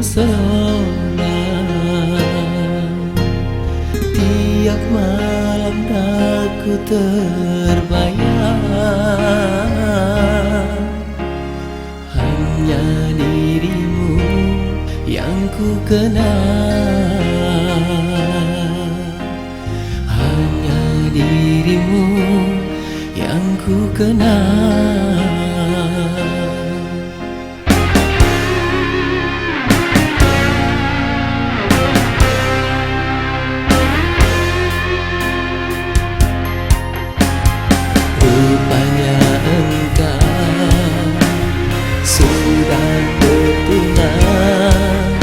solat. Tiap malam aku terbayang, hanya dirimu yang ku kenal. Hanya dirimu yang ku kenal. Rupanya engkau sudah bertunang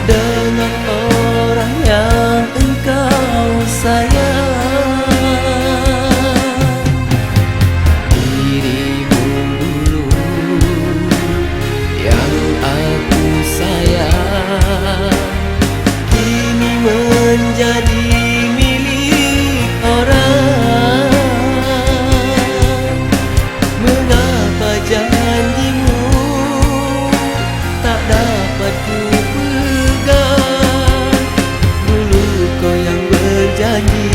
dengan orang yang engkau sayang. Dirimu dulu yang aku sayang kini menjadi milik orang. Mengapa janjimu tak dapat ku pegang? Dulu kau yang berjanji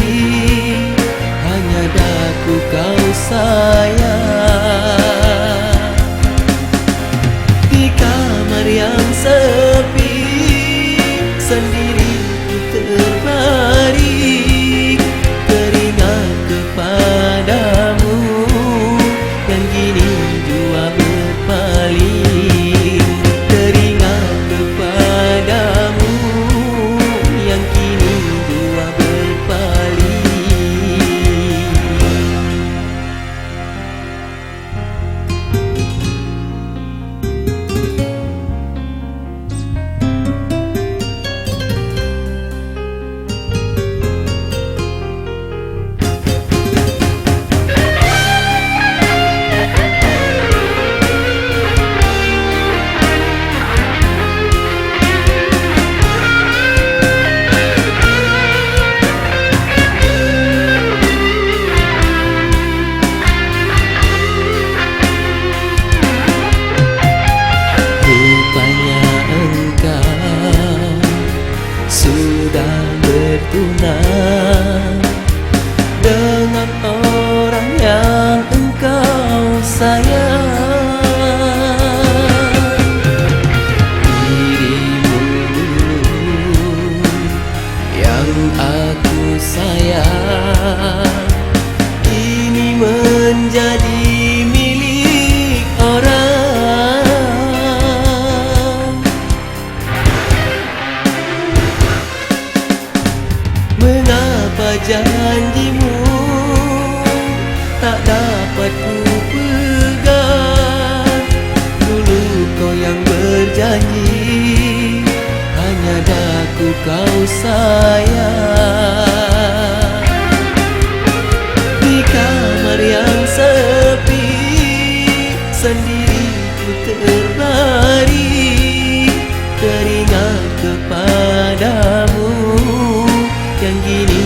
hanya daku kau sayang. Di kamar yang sepi sendiri ku terbaring, teringat kepadamu yang kini jua berpaling. Teringat kepadamu yang kini jua berpaling. Rupanya engkau sudah bertunang dengan orang yang engkau sayang. Dirimu dulu yang aku sayang kini menjadi milik orang. Mengapa janjimu tak dapat ku pegang? Dulu kau yang berjanji hanya daku kau sayang. Di kamar yang sepi sendiri ku terbaring, teringat kepadamu yang kini